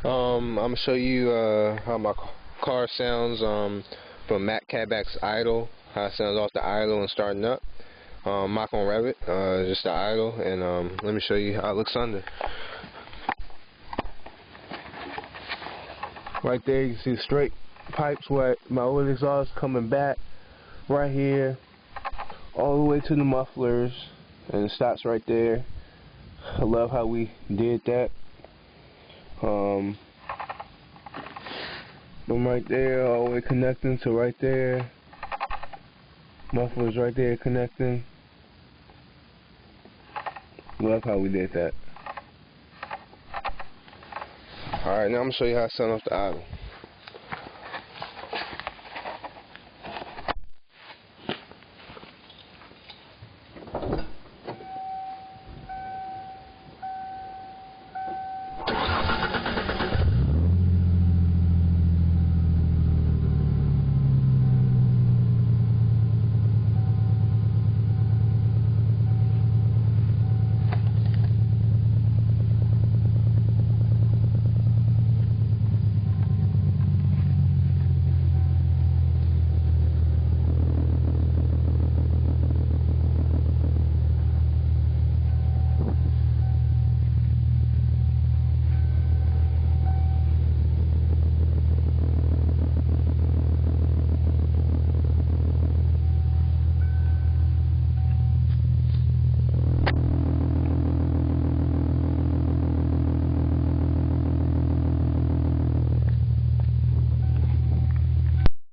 I'm gonna show you how my car sounds from Matt Cabak's idle. How it sounds off the idle and starting up. I'm not gonna rev it, just the idle, and let me show you how it looks under. Right there, you can see straight pipes where my oil exhaust coming back right here, all the way to the mufflers, and it stops right there. I love how we did that. From right there all the way connecting to right there, mufflers right there connecting. Love how we did that. Alright, now I'm gonna show you how to set off the idle.